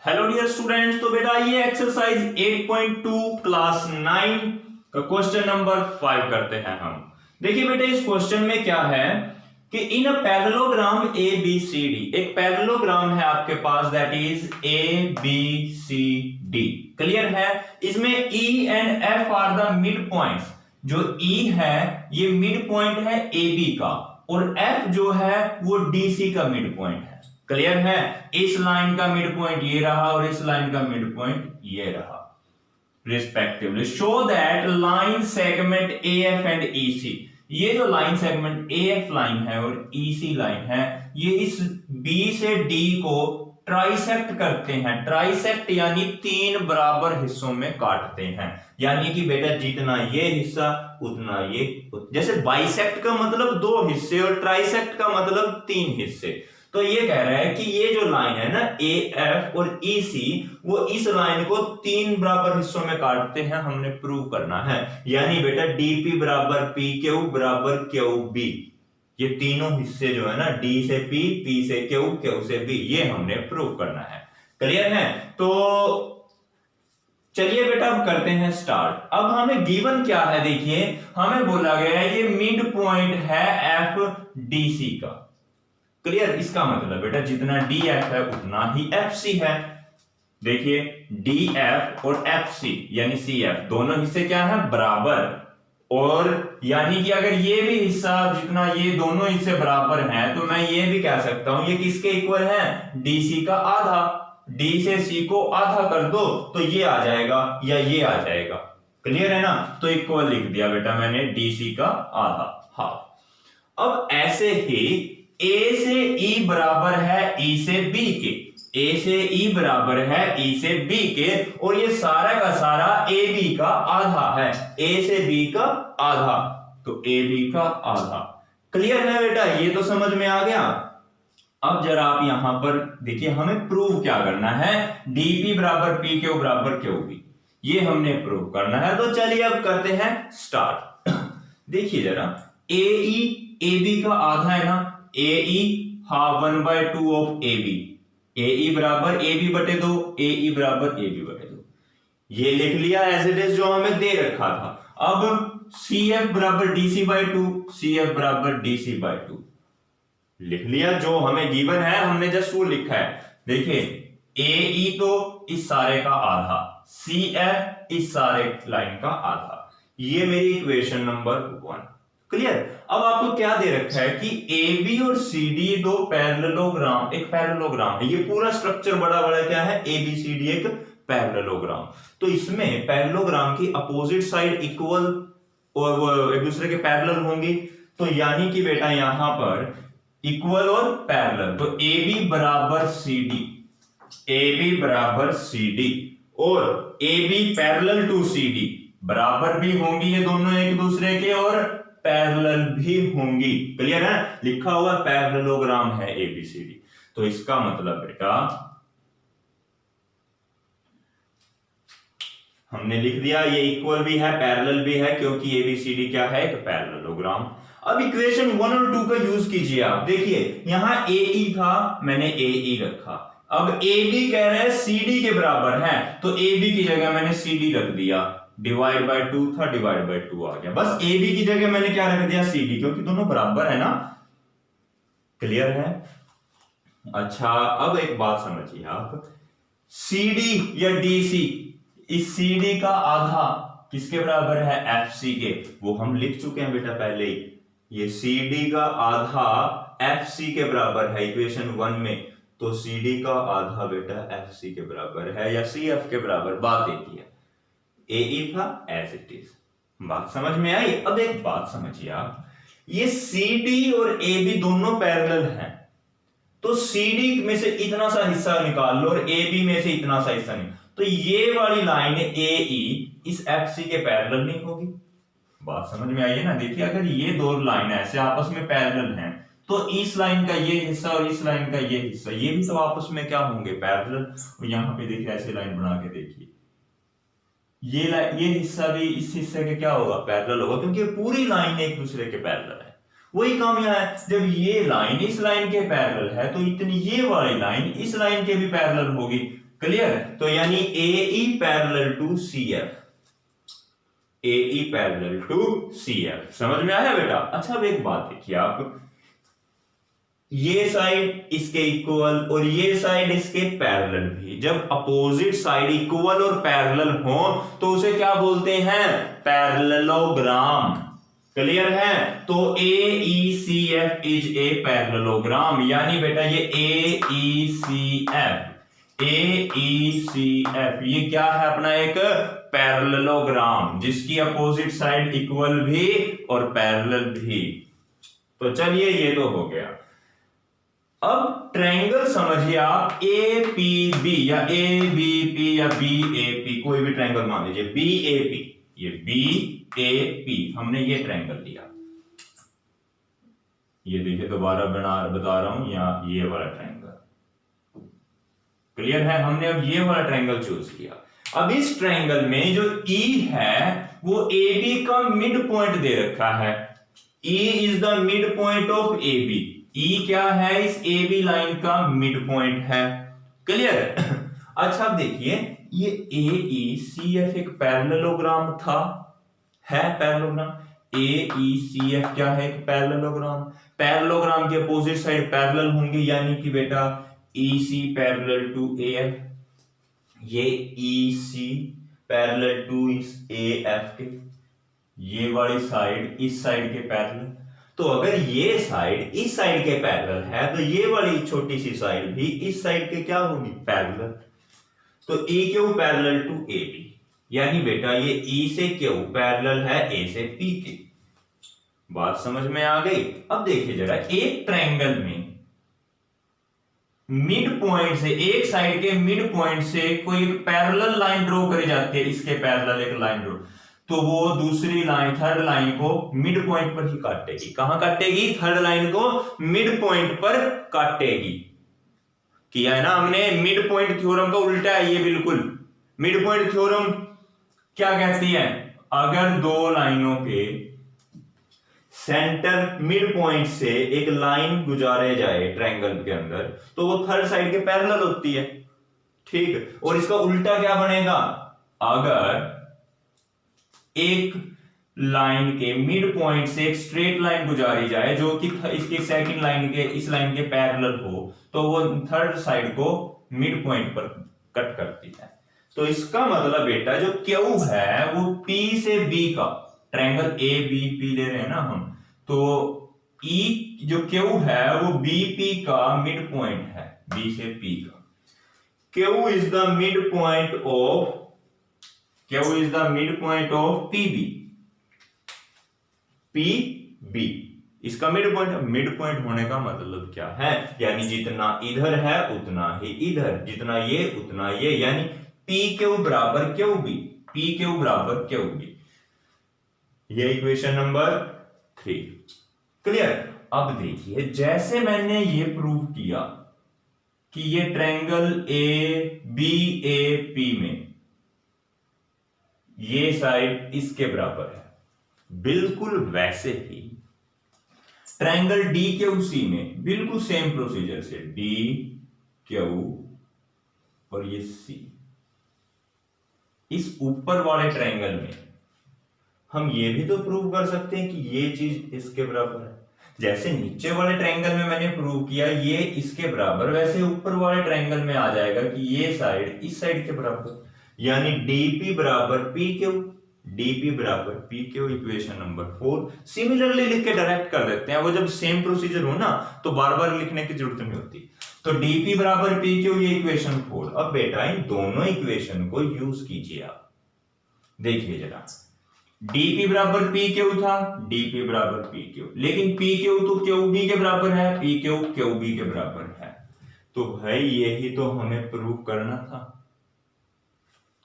Hello dear students, तो बेटा ये एक्सरसाइज 8.2 क्लास 9 का क्वेश्चन नंबर 5 करते हैं हम। देखिए बेटा इस क्वेश्चन में क्या है कि in a parallelogram A B C D, एक पैरेललोग्राम है आपके पास that is A B C D. Clear है? इसमें E and F are the mid points. जो E है ये मिड पॉइंट है AB का और F जो है वो DC का मिड पॉइंट है। क्लियर है? इस लाइन का मिड पॉइंट ये रहा और इस लाइन का मिड पॉइंट ये रहा respectively. Show that line segment AF and EC, ये जो लाइन सेगमेंट AF लाइन है और EC लाइन है ये इस B से D को ट्राइसेक्ट करते हैं। ट्राइसेक्ट यानी 3 बराबर हिस्सों में काटते हैं, यानी कि बेटा जितना ये हिस्सा उतना ये, जैसे बाइसेक्ट का मतलब 2 हिस्से और ट्राइसेक्ट का मतलब 3 हिस्से। तो ये कह रहा है कि ये जो लाइन है ना AF और EC वो इस लाइन को 3 बराबर हिस्सों में काटते हैं, हमने प्रूव करना है। यानी बेटा DP बराबर PQ बराबर QB, ये तीनों हिस्से जो है ना D से P, P से Q, Q से B, ये हमने प्रूव करना है। क्लियर है? तो चलिए बेटा अब करते हैं स्टार्ट। अब हमें गिवन क्या है, देखिए हमें बोला गया है ये मिड पॉइंट है FDC का। क्लियर? इसका मतलब बेटा जितना DF है उतना ही FC है। देखिए DF और FC यानी CF दोनों हिस्से क्या है? बराबर। और यानी कि अगर ये भी हिस्सा जितना ये दोनों हिस्से बराबर हैं तो मैं ये भी कह सकता हूं ये किसके इक्वल है? DC का आधा। D से C को आधा कर दो तो ये आ जाएगा या ये आ जाएगा। क्लियर है ना? तो इक्वल लिख दिया बेटा मैंने DC का आधा, हाफ। अब ऐसे ही A से E बराबर है E से B के, A से E बराबर है E से B के, और ये सारा का सारा AB का आधा है, A से B का आधा तो AB का आधा। क्लियर है बेटा? ये तो समझ में आ गया। अब जरा आप यहां पर देखिए हमें प्रूव क्या करना है, DP बराबर PQ बराबर QB, ये हमने प्रूव करना है। तो चलिए अब करते हैं स्टार्ट। देखिए जरा AE AB का आधा है ना, AE half 1/2 of AB, AE बराबर AB बटे 2, AE बराबर AB बटे 2, ये लिख लिया एज इट इज जो हमें दे रखा था। अब CF बराबर DC/2, CF बराबर DC/2 लिख लिया, जो हमें गिवन है हमने जस्ट वो लिखा है। देखिए AE तो इस सारे का आधा, CF इस सारे लाइन का आधा, ये मेरी इक्वेशन नंबर 1। क्लियर? अब आपको क्या दे रखा है कि AB और CD दो पैरेललोग्राम, एक पैरेललोग्राम है। ये पूरा स्ट्रक्चर बड़ा बड़ा क्या है? ABCD एक पैरेललोग्राम। तो इसमें पैरेललोग्राम की अपोजिट साइड इक्वल और एक दूसरे के पैरेलल होंगी, तो यानी कि बेटा यहां पर इक्वल और पैरेलल, तो AB बराबर CD, AB बराबर CD और AB पैरेलल टू CD बराबर भी होंगी, ये दोनों एक दूसरे के और पैरेलल भी होंगी। क्लियर है? लिखा हुआ पैरेललोग्राम है ABCD, तो इसका मतलब बेटा हमने लिख दिया ये इक्वल भी है पैरेलल भी है, क्योंकि ABCD क्या है? एक पैरेललोग्राम। अब इक्वेशन 1 और 2 का यूज कीजिए आप। देखिए यहां AE था, मैंने AE रखा। अब AB कह रहे हैं CD के बराबर है, तो AB की जगह मैंने CD रख दिया, डिवाइड बाय 2 था, डिवाइड बाय 2 आ गया। बस AB की जगह मैंने क्या रख दिया? CD, क्योंकि दोनों बराबर है ना। क्लियर है? अच्छा अब एक बात समझिए आप, CD या DC, इस CD का आधा किसके बराबर है? FC के, वो हम लिख चुके हैं बेटा पहले ही। ये CD का आधा FC के बराबर है इक्वेशन 1 में, तो CD का आधा बेटा FC के बराबर है या CF के बराबर, बात एक ही है। AE था एज इट इज। बात समझ में आई? अब एक बात समझिए आप, ये CD और AB दोनों पैरेलल हैं, तो CD में से इतना सा हिस्सा निकाल लो और AB में से इतना सा हिस्सा निकाल, तो ये वाली लाइन AE इस FC के पैरेलल नहीं होगी। बात समझ में आई है ना? देखिए अगर ये दो लाइन ऐसे आपस में पैरेलल हैं तो इस लाइन का ये हिस्सा और इस लाइन का ये हिस्सा, ये भी तो आपस में क्या होंगे? पैरेलल। और यहां पे देखिए ऐसे लाइन बना के देखिए, ये हिस्सा भी इस हिस्से के क्या होगा? पैरेलल होगा, क्योंकि पूरी लाइन एक दूसरे के पैरेलल है। वही काम यहाँ है, जब ये लाइन इस लाइन के पैरेलल है तो इतनी ये वाली लाइन इस लाइन के भी पैरेलल होगी। क्लियर? तो यानी AE parallel to CF, AE parallel to CF। समझ में आया बेटा? अच्छा अब एक बात देखिए आप, ये साइड इसके इक्वल और ये साइड इसके पैरेलल भी। जब अपोजिट साइड इक्वल और पैरेलल हो तो उसे क्या बोलते हैं? पैरेललोग्राम। क्लियर है? तो AECF इज ए पैरेललोग्राम, यानी बेटा ये AECF ये क्या है? अपना एक पैरेललोग्राम जिसकी अपोजिट साइड इक्वल भी और पैरेलल भी। तो चलिए ये तो हो गया। अब ट्रायंगल समझिए आप APB या ABP या BAP, कोई भी ट्रायंगल मान लीजिए BAP, ये BAP हमने ये ट्रायंगल लिया। ये देखिए दोबारा बता रहा हूं, यहाँ ये वाला ट्रायंगल। क्लियर है? हमने अब ये वाला ट्रायंगल चूज किया। अब इस ट्रायंगल में जो E है वो AB का मिड पॉइंट दे रखा है। E is the mid point of AB। E क्या है? इस AB लाइन का मिड पॉइंट है। क्लियर? अच्छा अब देखिए, ये AECF एक पैरेललोग्राम था, है पैरेललोग्राम। AECF क्या है? एक पैरेललोग्राम। पैरेललोग्राम के अपोजिट साइड पैरेलल होंगे, यानी कि बेटा EC पैरेलल टू AF, ये EC पैरेलल टू इस AF के, ये वाली साइड इस साइड के पैरेलल। तो अगर ये साइड इस साइड के पैरेलल है तो ये वाली छोटी सी साइड भी इस साइड के क्या होगी? पैरेलल। तो EQ पैरेलल टू AB, यानी बेटा ये E से Q पैरेलल है A से P के। बात समझ में आ गई? अब देखिए जरा, एक ट्रायंगल में मिड पॉइंट से, एक साइड के मिड पॉइंट से कोई पैरेलल लाइन ड्रॉ करी जाती है, इसके पैरेलल एक लाइन ड्रॉ, तो वो दूसरी लाइन, थर्ड लाइन को मिड पॉइंट पर ही काटेगी। कहां काटेगी? थर्ड लाइन को मिड पॉइंट पर काटेगी। किया है ना हमने? मिड पॉइंट थ्योरम का उल्टा है ये बिल्कुल। मिड पॉइंट थ्योरम क्या कहती है? अगर दो लाइनों के सेंटर मिड पॉइंट से एक लाइन गुजारे जाए ट्रायंगल के अंदर तो वो थर्ड साइड के पैरेलल होती है। ठीक? और इसका उल्टा क्या बनेगा? अगर एक लाइन के मिड पॉइंट से एक स्ट्रेट लाइन गुजारी जाए जो कि इसके सेकंड लाइन के, इस लाइन के पैरेलल हो, तो वो थर्ड साइड को मिड पॉइंट पर कट करती है। तो इसका मतलब बेटा जो Q है वो P से B का, ट्रायंगल ABP ले रहे हैं ना हम, तो E जो Q है वो BP का मिड पॉइंट है, B से P का। Q is the mid point of PB, PB इसका मिड पॉइंट होने का मतलब क्या है? यानी जितना इधर है उतना ही इधर, जितना ये उतना ये, यानी PQ बराबर QB, PQ बराबर QB। ये इक्वेशन नंबर 3। क्लियर? अब देखिए, जैसे मैंने ये प्रूव किया कि ये ट्रायंगल ABAP में ये साइड इसके बराबर है, बिल्कुल वैसे ही ट्रायंगल DQC में बिल्कुल सेम प्रोसीजर से DQ और ये C, इस ऊपर वाले ट्रायंगल में हम ये भी तो प्रूव कर सकते हैं कि ये चीज इसके बराबर है। जैसे नीचे वाले ट्रायंगल में मैंने प्रूव किया ये इसके बराबर, वैसे ऊपर वाले ट्रायंगल में आ जाएगा कि ये साइड इस साइड के बराबर, यानी DP बराबर PQ, DP बराबर PQ, इक्वेशन नंबर 4। सिमिलरली लिख के डायरेक्ट कर देते हैं, वो जब सेम प्रोसीजर हो ना तो बार बार लिखने की जरूरत नहीं होती। तो DP बराबर PQ, ये इक्वेशन 4। अब बेटा इन दोनों इक्वेशन को यूज कीजिए आप। देखिए जरा, DP बराबर PQ था, DP बराबर PQ, लेकिन PQ तो QB के बराबर है, PQ QB के बराबर है। तो भाई यही तो हमें प्रूव करना था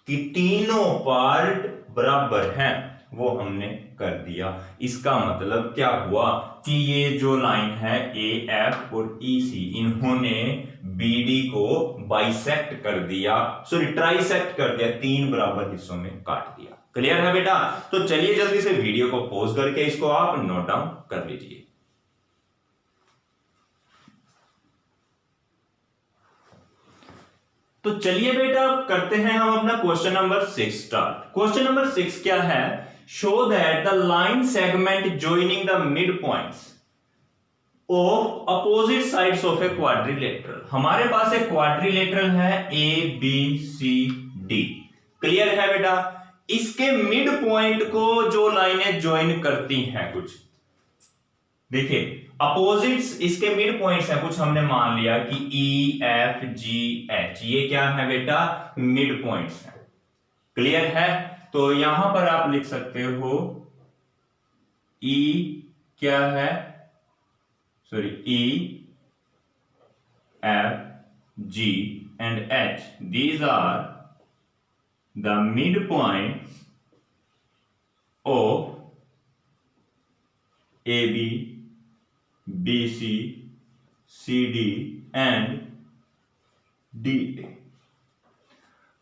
कि तीनों पार्ट बराबर हैं, वो हमने कर दिया। इसका मतलब क्या हुआ कि ये जो लाइन है AF और EC, इन्होंने BD को बाइसेक्ट कर दिया, सॉरी ट्राइसेक्ट कर दिया, 3 बराबर हिस्सों में काट दिया। क्लियर है बेटा? तो चलिए जल्दी से वीडियो को पॉज करके इसको आप नोट डाउन कर लीजिए। तो चलिए बेटा अब करते हैं हम अपना question number 6 start. Question number 6 क्या है? Show that the line segment joining the mid points of opposite sides of a quadrilateral. हमारे पास एक क्वाड्रिलेटरल है ABCD, क्लियर है बेटा? इसके मिड पॉइंट को जो लाइनें ज्वाइन करती हैं, कुछ देखिए अपोजिट्स इसके मिड पॉइंट्स हैं, कुछ हमने मान लिया कि EFGH, ये क्या है बेटा? मिड पॉइंट्स हैं, क्लियर है? तो यहां पर आप लिख सकते हो E क्या है, sorry EFG and H, these are the midpoints of AB, BC, CD and DA।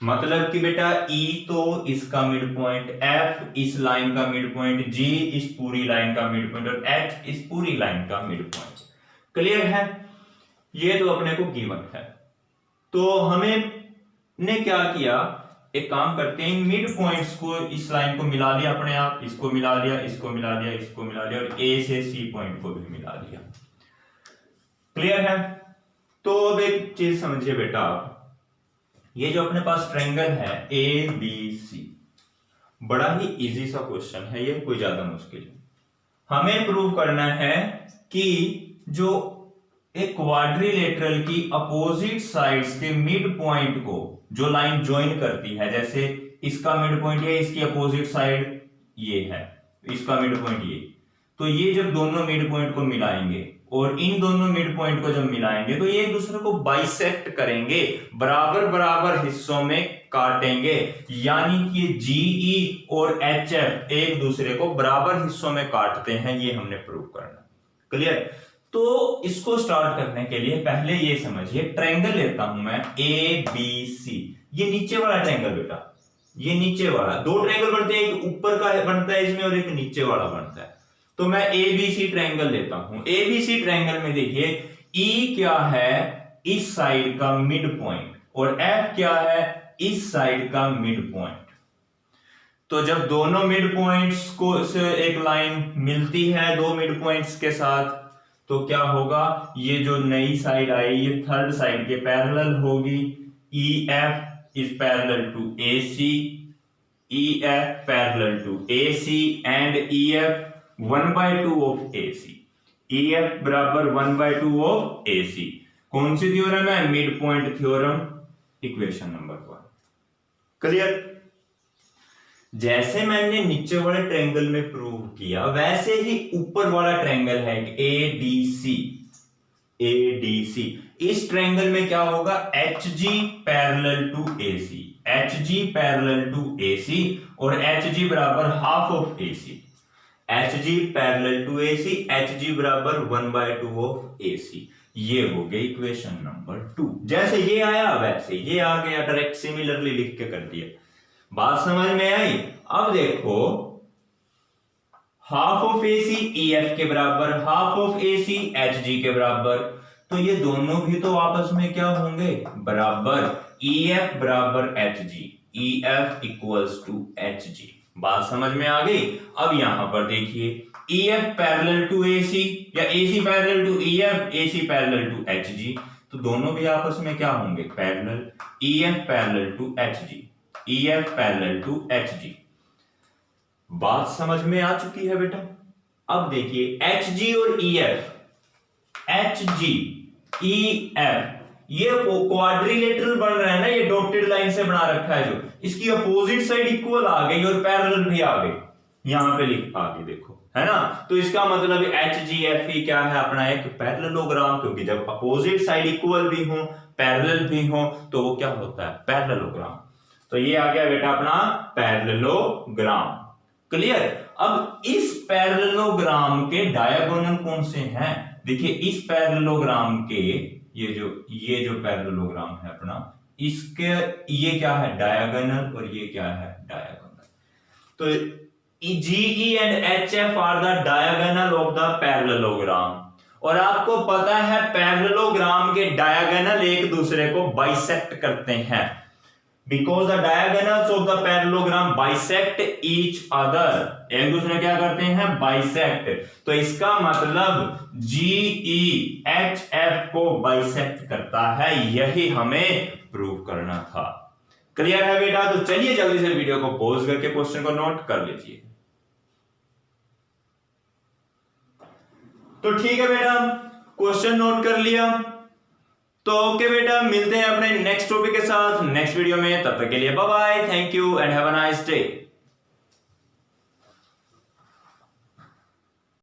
मतलब कि बेटा E तो इसका मिड पॉइंट, F इस लाइन का मिड पॉइंट, G इस पूरी लाइन का मिड पॉइंट और H इस पूरी लाइन का मिड पॉइंट, क्लियर है? ये तो अपने को गिवन है। तो हमें ने क्या किया, एक काम करते हैं, मिड पॉइंट्स को, इस लाइन को मिला लिया अपने आप, इसको मिला लिया, इसको मिला लिया, इसको मिला लिया और A से C पॉइंट को भी मिला लिया, क्लियर है? तो अब एक चीज समझिए बेटा आप, ये जो अपने पास ट्रायंगल है ABC, बड़ा ही इजी सा क्वेश्चन है ये, कोई ज्यादा मुश्किल नहीं। हमें प्रूव करना है कि जो एक क्वाड्रिलेटरल की अपोजिट साइड्स के मिड पॉइंट को जो लाइन ज्वाइन करती है, जैसे इसका मिड पॉइंट ये, इसकी अपोजिट साइड ये है, इसका मिड पॉइंट ये, तो ये जब दोनों मिड पॉइंट को मिलाएंगे और इन दोनों मिड पॉइंट को जब मिलाएंगे तो ये एक दूसरे को बाइसेक्ट करेंगे, बराबर बराबर हिस्सों में काटेंगे, यानी कि GE और HF एक दूसरे को बराबर हिस्सों में काटते हैं, ये हमने प्रूव करना, क्लियर? तो इसको स्टार्ट करने के लिए पहले ये समझिए, ट्रायंगल लेता हूं मैं ABC, ये नीचे वाला ट्रायंगल बेटा, ये नीचे वाला, दो ट्रायंगल बनते हैं, एक ऊपर का बनता है इसमें और एक नीचे वाला बनता है। तो मैं ABC ट्रायंगल लेता हूं। ABC ट्रायंगल में देखिए E क्या है, इस साइड का मिड पॉइंट, और F क्या है, इस साइड का मिड पॉइंट। तो जब दोनों मिड पॉइंट्स को से एक लाइन मिलती है दो मिड पॉइंट्स के साथ, तो क्या होगा, ये जो नई साइड आई ये थर्ड साइड के पैरेलल होगी। EF is parallel to AC, EF parallel to AC and EF 1/2 of AC, EF बराबर 1/2 ऑफ AC। कौन सी थ्योरम है? Mid point theorem, equation number 1, clear? जैसे मैंने नीचे वाले ट्रायंगल में प्रूव किया, वैसे ही ऊपर वाला ट्रायंगल है ADC। इस ट्रायंगल में क्या होगा, HG parallel to AC, HG parallel to AC और HG बराबर half of AC, HG parallel to AC, HG बराबर 1/2 ऑफ AC। ये हो गई इक्वेशन नंबर 2। जैसे ये आया वैसे ये आ गया, डायरेक्ट सिमिलरली लिख के कर दिया। बात समझ में आई? अब देखो, हाफ ऑफ AC EF के बराबर, हाफ ऑफ AC HG के बराबर, तो ये दोनों भी तो आपस में क्या होंगे, बराबर। EF बराबर HG, EF equals to HG। बात समझ में आ गई? अब यहां पर देखिए, EF पैरेलल टू AC या AC parallel to EF, AC parallel to HG, तो दोनों भी आपस में क्या होंगे, parallel. EF parallel to HG, EF parallel to HG। बात समझ में आ चुकी है बेटा? अब देखिए HG और EF, HG EF ये क्वाड्रिलेटरल बन रहा है ना, ये डॉटेड लाइन से बना रखा है, जो इसकी अपोजिट साइड इक्वल आ गई और पैरेलल भी आ गई, यहां पे लिख आ गई, देखो है ना? तो इसका मतलब HGFE क्या है, अपना एक पैरेललोग्राम, क्योंकि जब अपोजिट साइड इक्वल भी हो पैरेलल भी हो तो वो क्या होता है, पैरेललोग्राम। तो ये आ गया बेटा अपना पैरेललोग्राम, क्लियर? अब इस पैरेललोग्राम के डायगोनल कौन से हैं? देखिए इस पैरेललोग्राम के ये जो पैरेललोग्राम है अपना, इसके ये क्या है, डायगोनल, और ये क्या है, डायगोनल। तो GE and HF are the diagonal of the parallelogram, और आपको पता है पैरेललोग्राम के डायगोनल एक दूसरे को बाइसेक्ट करते हैं, because the diagonals of the parallelogram bisect each other, एक दूसरे क्या करते हैं, बाइसेक्ट। तो इसका मतलब GEHF को बाइसेक्ट करता है, यही हमें प्रूव करना था। क्लियर है बेटा? तो चलिए जल्दी से वीडियो को पॉज करके क्वेश्चन को नोट कर लीजिए। तो ठीक है बेटा, क्वेश्चन नोट कर लिया। तो ओके बेटा, मिलते हैं अपने नेक्स्ट टॉपिक के साथ नेक्स्ट वीडियो में। तब तक के लिए bye bye, thank you and have a nice day.